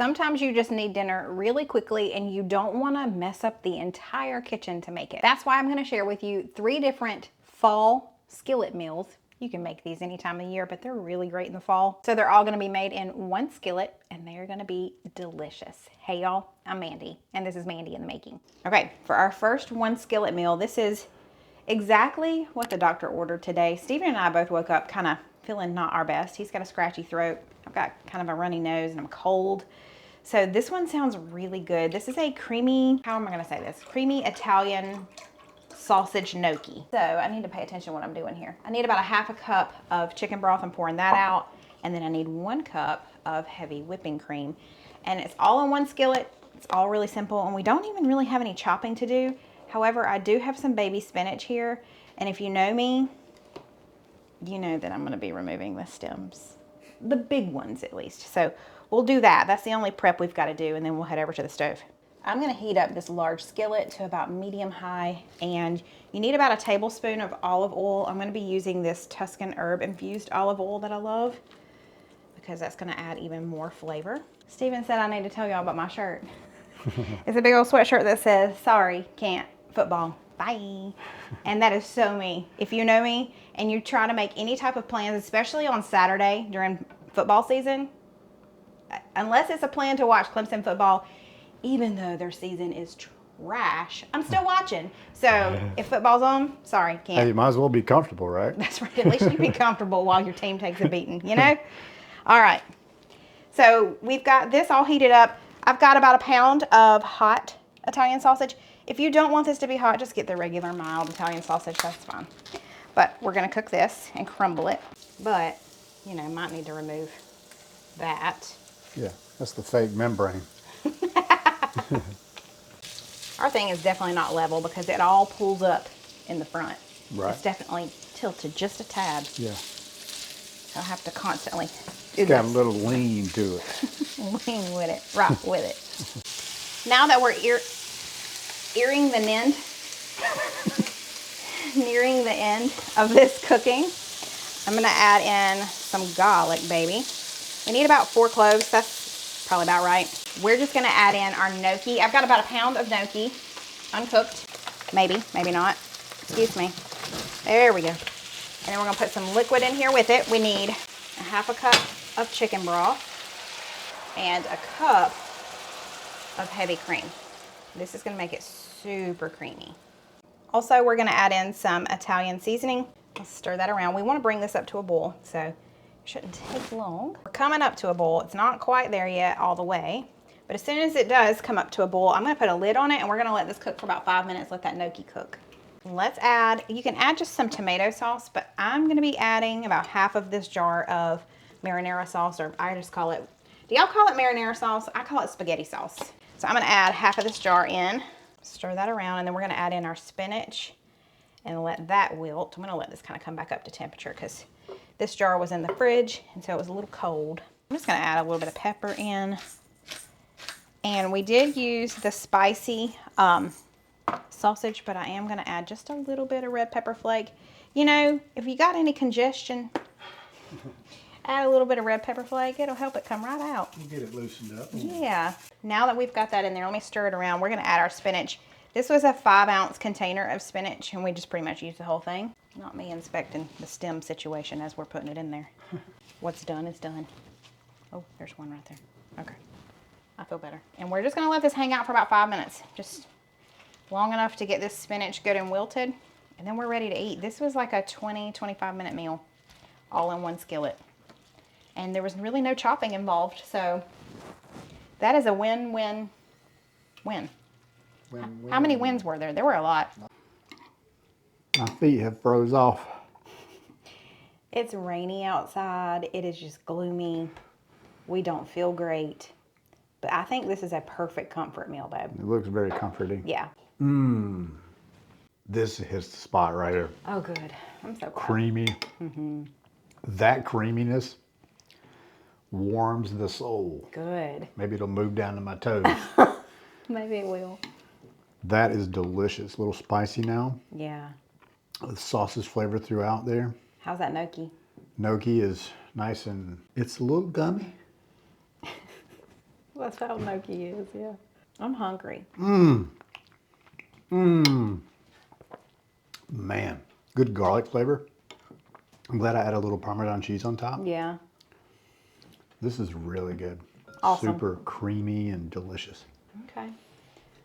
Sometimes you just need dinner really quickly and you don't want to mess up the entire kitchen to make it. That's why I'm going to share with you 3 different fall skillet meals. You can make these any time of year, but they're really great in the fall. So they're all going to be made in one skillet and they're going to be delicious. Hey y'all, I'm Mandy and this is Mandy in the Making. Okay, for our first one skillet meal, this is exactly what the doctor ordered today. Steven and I both woke up kind of feeling not our best. He's got a scratchy throat. I've got kind of a runny nose and I'm cold. So this one sounds really good. This is a creamy, how am I going to say this? Creamy Italian sausage gnocchi. So I need to pay attention to what I'm doing here. I need about a half a cup of chicken broth. I'm pouring that out. And then I need 1 cup of heavy whipping cream. And it's all in one skillet. It's all really simple. And we don't even really have any chopping to do. However, I do have some baby spinach here. And if you know me, you know that I'm going to be removing the stems. The big ones at least. So we'll do that. That's the only prep we've got to do. And then we'll head over to the stove. I'm going to heat up this large skillet to about medium high, and you need about a tablespoon of olive oil. I'm going to be using this Tuscan herb infused olive oil that I love because that's going to add even more flavor. Steven said I need to tell y'all about my shirt. It's a big old sweatshirt that says, sorry, can't, football, bye. And that is so me. If you know me and you try to make any type of plans, especially on Saturday during football season, unless it's a plan to watch Clemson football, even though their season is trash, I'm still watching. So if football's on, sorry, can't. Hey, you might as well be comfortable, right? That's right. At least you be comfortable while your team takes a beating, you know? All right. So we've got this all heated up. I've got about 1 pound of hot Italian sausage. If you don't want this to be hot, just get the regular mild Italian sausage. That's fine. But we're going to cook this and crumble it. But, you know, might need to remove that. Yeah, that's the fake membrane. Our thing is definitely not level because it all pulls up in the front. Right. It's definitely tilted just a tad. Yeah. I'll have to constantly do It's got a little lean to it. Lean with it, rock with it. Now that we're nearing the end of this cooking, I'm gonna add in some garlic, baby. We need about 4 cloves. That's probably about right. We're just gonna add in our gnocchi. I've got about 1 pound of gnocchi, uncooked. Maybe, maybe not. Excuse me. There we go. And then we're gonna put some liquid in here with it. We need a half a cup of chicken broth and a cup of heavy cream. This is gonna make it super creamy. Also, we're gonna add in some Italian seasoning. Let's stir that around. We wanna bring this up to a boil, so it shouldn't take long. We're coming up to a boil. It's not quite there yet all the way, but as soon as it does come up to a boil, I'm gonna put a lid on it and we're gonna let this cook for about 5 minutes, let that gnocchi cook. Let's add, you can add just some tomato sauce, but I'm gonna be adding about half of this jar of marinara sauce, or I just call it, do y'all call it marinara sauce? I call it spaghetti sauce. So I'm gonna add half of this jar in, stir that around, and then we're gonna add in our spinach and let that wilt. I'm gonna let this kind of come back up to temperature because this jar was in the fridge and so it was a little cold. I'm just gonna add a little bit of pepper in. And we did use the spicy sausage, but I am gonna add just a little bit of red pepper flake. You know, if you got any congestion, add a little bit of red pepper flake. It'll help it come right out. You get it loosened up. Yeah. Now that we've got that in there, let me stir it around. We're gonna add our spinach. This was a 5-ounce container of spinach and we just pretty much used the whole thing. Not me inspecting the stem situation as we're putting it in there. What's done is done. Oh, there's one right there. Okay. I feel better. And we're just gonna let this hang out for about 5 minutes. Just long enough to get this spinach good and wilted. And then we're ready to eat. This was like a 20-25 minute meal, all in one skillet. And there was really no chopping involved. So that is a win-win-win. How many wins were there? There were a lot. My feet have froze off. It's rainy outside. It is just gloomy. We don't feel great. But I think this is a perfect comfort meal, babe. It looks very comforting. Yeah. This hits the spot right here. Oh, good. I'm so glad. Creamy. That creaminess warms the soul. Good. Maybe it'll move down to my toes. Maybe it will. That is delicious. A little spicy now. Yeah. The sausage flavor throughout there. How's that gnocchi? Gnocchi is nice and it's a little gummy. That's how gnocchi is, yeah. I'm hungry. Man, good garlic flavor. I'm glad I added a little Parmesan cheese on top. Yeah. This is really good. Awesome. Super creamy and delicious. Okay.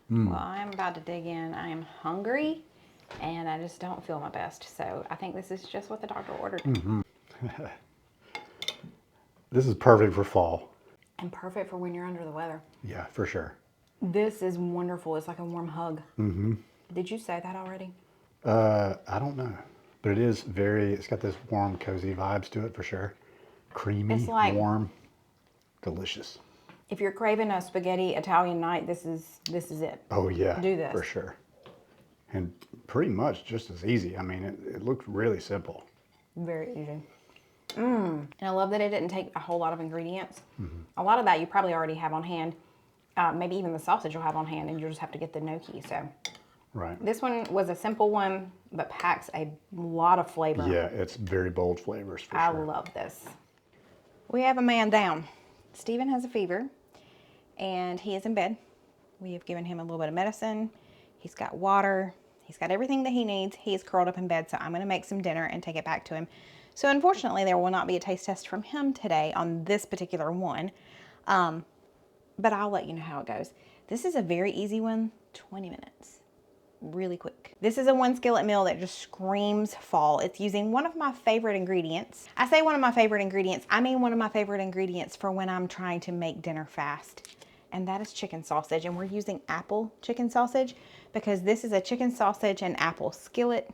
Well, I'm about to dig in. I am hungry and I just don't feel my best. So I think this is just what the doctor ordered. This is perfect for fall. And perfect for when you're under the weather. Yeah, for sure. This is wonderful. It's like a warm hug. Did you say that already? I don't know, but it is it's got this warm, cozy vibes to it for sure. Creamy, It's like, warm, delicious. if you're craving a spaghetti Italian night, this is it. Oh yeah, Do this. for sure. And pretty much just as easy. I mean, it looked really simple. Very easy. And I love that it didn't take a whole lot of ingredients. A lot of that you probably already have on hand. Maybe even the sausage you'll have on hand, and you'll just have to get the gnocchi. So Right. this one was a simple one, but packs a lot of flavor. Yeah, it's very bold flavors for I sure. love this. We have a man down. Stephen has a fever, and he is in bed. We have given him a little bit of medicine. He's got water. He's got everything that he needs. He is curled up in bed, so I'm going to make some dinner and take it back to him. So unfortunately, there will not be a taste test from him today on this particular one, but I'll let you know how it goes. This is a very easy one, 20 minutes. Really quick. This is a one skillet meal that just screams fall. It's using one of my favorite ingredients. I say one of my favorite ingredients, I mean one of my favorite ingredients for when I'm trying to make dinner fast. And that is chicken sausage. And we're using apple chicken sausage because this is a chicken sausage and apple skillet.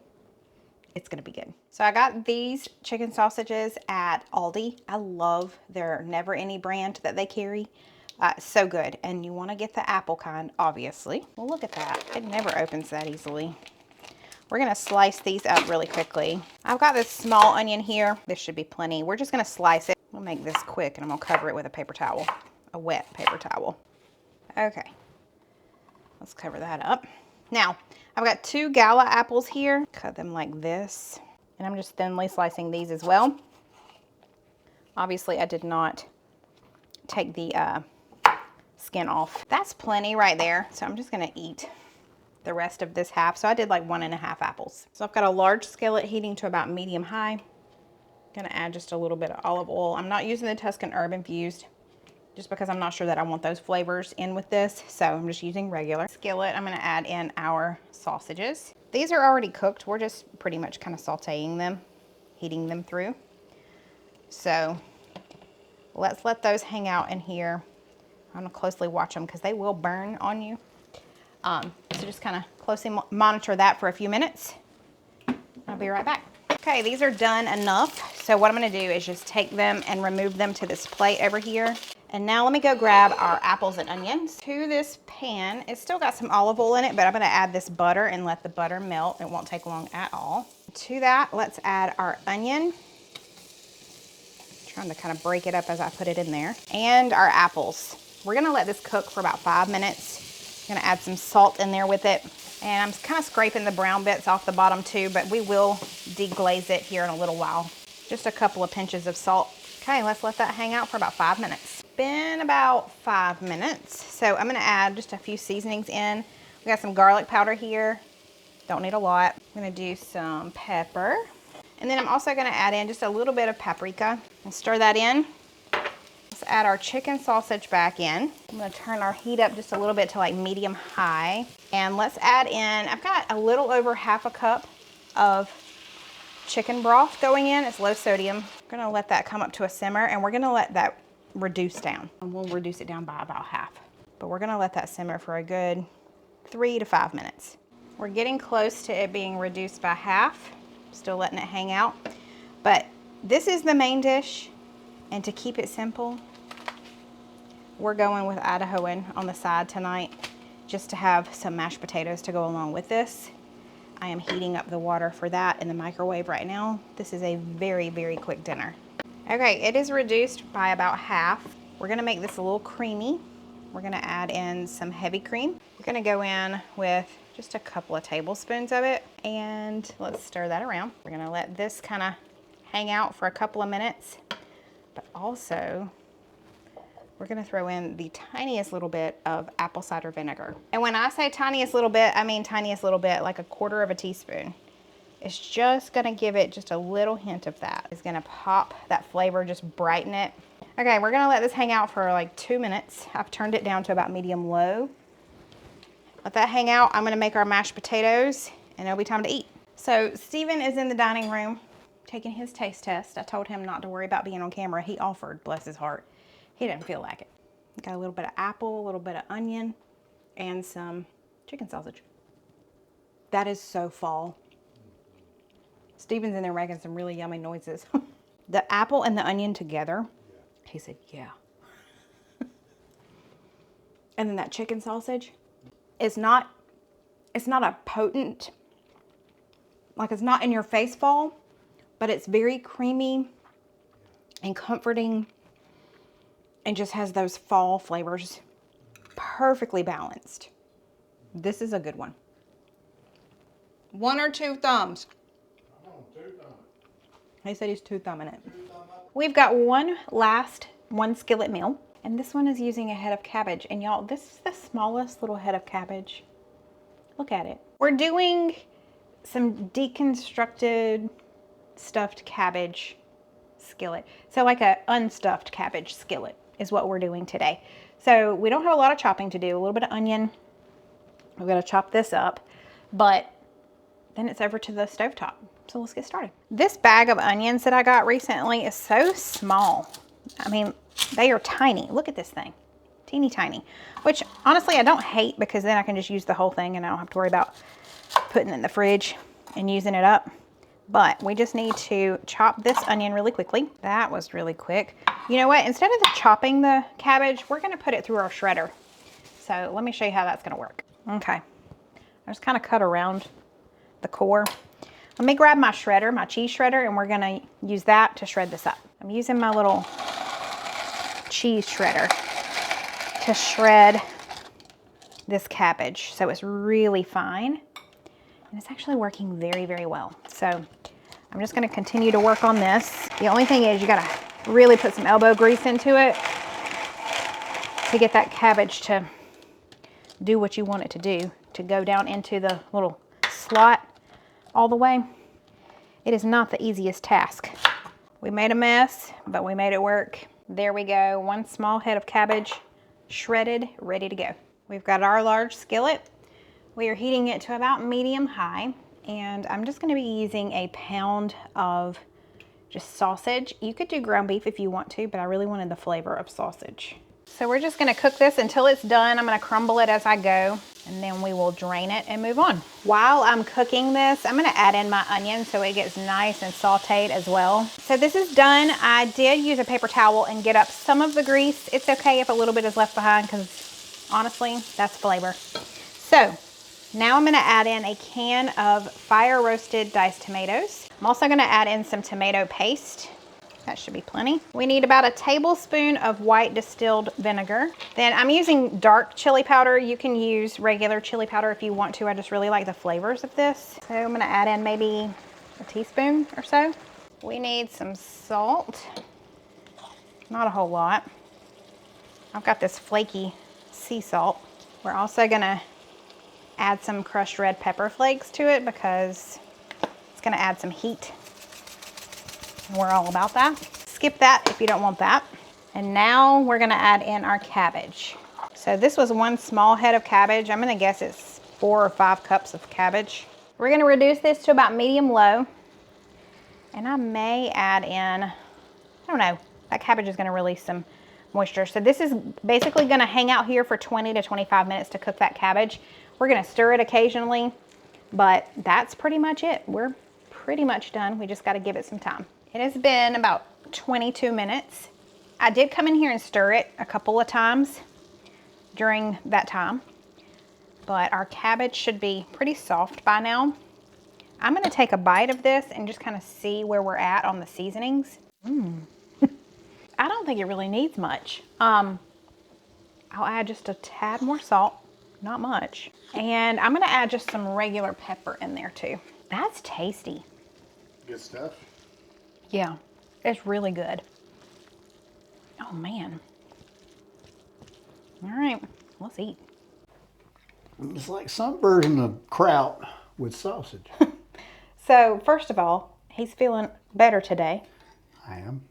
It's gonna be good. So I got these chicken sausages at Aldi. I love their Never Any brand that they carry. So good. And you want to get the apple kind, obviously. Well, look at that. It never opens that easily. We're going to slice these up really quickly. I've got this small onion here. This should be plenty. We're just going to slice it. We'll make this quick, and I'm going to cover it with a paper towel, a wet paper towel. Okay. Let's cover that up. Now, I've got 2 gala apples here. Cut them like this. And I'm just thinly slicing these as well. Obviously, I did not take the skin off. That's plenty right there. So I'm just gonna eat the rest of this half. So I did like 1.5 apples. So I've got a large skillet heating to about medium high. Gonna add just a little bit of olive oil. I'm not using the Tuscan herb infused just because I'm not sure that I want those flavors in with this. So I'm just using regular skillet. I'm gonna add in our sausages. These are already cooked. We're just pretty much kind of sauteing them, heating them through. So let's let those hang out in here. I'm gonna closely watch them because they will burn on you. So just kind of closely monitor that for a few minutes. I'll be right back. Okay, these are done enough. So what I'm gonna do is just take them and remove them to this plate over here. And now let me go grab our apples and onions. To this pan, it's still got some olive oil in it, but I'm gonna add this butter and let the butter melt. It won't take long at all. To that, let's add our onion. Trying to kind of break it up as I put it in there. And our apples. We're gonna let this cook for about 5 minutes. I'm gonna add some salt in there with it. And I'm kind of scraping the brown bits off the bottom too, but we will deglaze it here in a little while. Just a couple of pinches of salt. Okay, let's let that hang out for about 5 minutes. Been about 5 minutes. So I'm gonna add just a few seasonings in. We got some garlic powder here. Don't need a lot. I'm gonna do some pepper. And then I'm also gonna add in just a little bit of paprika and stir that in. Let's add our chicken sausage back in. I'm gonna turn our heat up just a little bit to like medium high. And let's add in, I've got a little over 1/2 cup of chicken broth going in. It's low sodium. We're gonna let that come up to a simmer and we're gonna let that reduce down. And we'll reduce it down by about half. But we're gonna let that simmer for a good 3 to 5 minutes. We're getting close to it being reduced by half. Still letting it hang out. But this is the main dish. And to keep it simple, we're going with Idahoan on the side tonight, just to have some mashed potatoes to go along with this. I am heating up the water for that in the microwave right now. This is a very, very quick dinner. Okay, it is reduced by about half. We're gonna make this a little creamy. We're gonna add in some heavy cream. We're gonna go in with just a couple of tablespoons of it, and let's stir that around. We're gonna let this kind of hang out for a couple of minutes, but also we're gonna throw in the tiniest little bit of apple cider vinegar. And when I say tiniest little bit, I mean tiniest little bit, like 1/4 of a teaspoon. It's just gonna give it just a little hint of that. It's gonna pop that flavor, just brighten it. Okay, we're gonna let this hang out for like 2 minutes. I've turned it down to about medium-low. Let that hang out. I'm gonna make our mashed potatoes and it'll be time to eat. So Stephen is in the dining room taking his taste test. I told him not to worry about being on camera. He offered, bless his heart. He didn't feel like it. Got a little bit of apple, a little bit of onion, and some chicken sausage. That is so fall. Stephen's in there making some really yummy noises. The apple and the onion together, he said, yeah. And then that chicken sausage, it's not a potent, like it's not in your face fall, but it's very creamy and comforting and just has those fall flavors, perfectly balanced. This is a good one. 1 or 2 thumbs? He said he's 2 thumbing it. We've got one last One-Skillet meal, and this one is using a head of cabbage. And y'all, this is the smallest little head of cabbage. Look at it. We're doing some deconstructed stuffed cabbage skillet. So like a unstuffed cabbage skillet is what we're doing today. So we don't have a lot of chopping to do. A little bit of onion. We're gonna chop this up, but then it's over to the stovetop. So let's get started. This bag of onions that I got recently is so small. I mean, they are tiny. Look at this thing, teeny tiny, which honestly I don't hate because then I can just use the whole thing and I don't have to worry about putting it in the fridge and using it up. But we just need to chop this onion really quickly. That was really quick. You know what? Instead of chopping the cabbage, we're gonna put it through our shredder. So let me show you how that's gonna work. Okay, I just kind of cut around the core. Let me grab my shredder, my cheese shredder, and we're gonna use that to shred this up. I'm using my little cheese shredder to shred this cabbage. So it's really fine. And it's actually working very, very well. So I'm just gonna continue to work on this. The only thing is you gotta really put some elbow grease into it to get that cabbage to do what you want it to do, to go down into the little slot all the way. It is not the easiest task. We made a mess, but we made it work. There we go, one small head of cabbage, shredded, ready to go. We've got our large skillet. We are heating it to about medium high, and I'm just gonna be using a pound of just sausage. You could do ground beef if you want to, but I really wanted the flavor of sausage. So we're just gonna cook this until it's done. I'm gonna crumble it as I go, and then we will drain it and move on. While I'm cooking this, I'm gonna add in my onion so it gets nice and sauteed as well. So this is done. I did use a paper towel and get up some of the grease. It's okay if a little bit is left behind because honestly, that's flavor. So now I'm gonna add in a can of fire roasted diced tomatoes. I'm also gonna add in some tomato paste. That should be plenty. We need about a tablespoon of white distilled vinegar. Then I'm using dark chili powder. You can use regular chili powder if you want to. I just really like the flavors of this. So I'm gonna add in maybe a teaspoon or so. We need some salt. Not a whole lot. I've got this flaky sea salt. We're also gonna add some crushed red pepper flakes to it because it's gonna add some heat. We're all about that. Skip that if you don't want that. And now we're gonna add in our cabbage. So this was one small head of cabbage. I'm gonna guess it's 4 or 5 cups of cabbage. We're gonna reduce this to about medium-low. And I may add in, I don't know, that cabbage is gonna release some moisture. So this is basically gonna hang out here for 20 to 25 minutes to cook that cabbage. We're gonna stir it occasionally, but that's pretty much it. We're pretty much done. We just gotta give it some time. It has been about 22 minutes. I did come in here and stir it a couple of times during that time, but our cabbage should be pretty soft by now. I'm gonna take a bite of this and just kind of see where we're at on the seasonings. I don't think it really needs much. I'll add just a tad more salt, not much. And I'm gonna add just some regular pepper in there too. That's tasty. Good stuff. Yeah, it's really good. Oh man. All right, let's eat. It's like some version of kraut with sausage. So first of all, he's feeling better today. I am.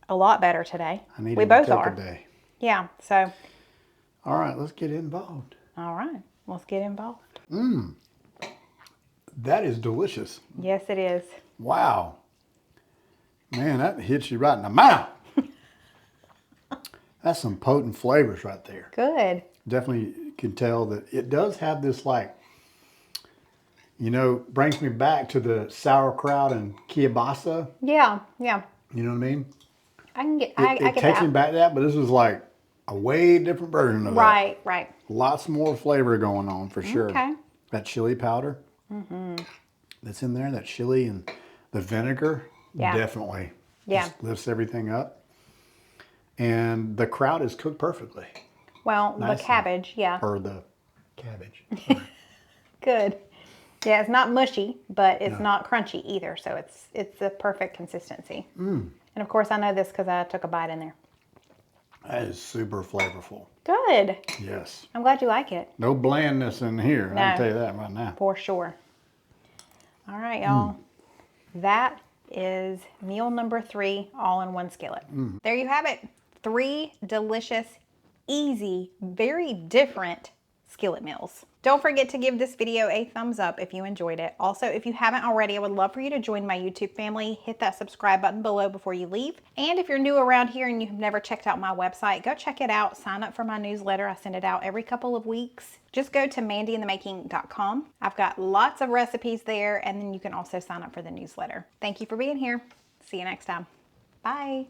A lot better today. I need We to both take are. a day. Yeah, so. All right, let's get involved. All right, let's get involved. That is delicious. Yes, it is. Wow. Man, that hits you right in the mouth. That's some potent flavors right there. Good. Definitely can tell that it does have this, like, brings me back to the sauerkraut and kielbasa. Yeah, yeah. You know what I mean? I can get. It I get takes me that. back to that, but this is like a way different version of that. Right, right. Lots more flavor going on for sure. Okay. That chili powder that's in there, that chili and the vinegar, Yeah. definitely Yeah. lifts everything up. And the kraut is cooked perfectly. Well, Nice. the cabbage, yeah. Or the cabbage. Good. Yeah, it's not mushy, but it's not crunchy either, so it's the perfect consistency. And of course, I know this because I took a bite in there. That is super flavorful. Good. Yes. I'm glad you like it. No blandness in here. I No. can tell you that right now. For sure. All right, y'all. That is meal number 3, all in one skillet. There you have it. 3 delicious, easy, very different skillet meals. Don't forget to give this video a thumbs up if you enjoyed it. Also, if you haven't already, I would love for you to join my YouTube family. Hit that subscribe button below before you leave. And if you're new around here and you've never checked out my website, go check it out. Sign up for my newsletter. I send it out every couple of weeks. Just go to mandyinthemaking.com. I've got lots of recipes there, and then you can also sign up for the newsletter. Thank you for being here. See you next time. Bye.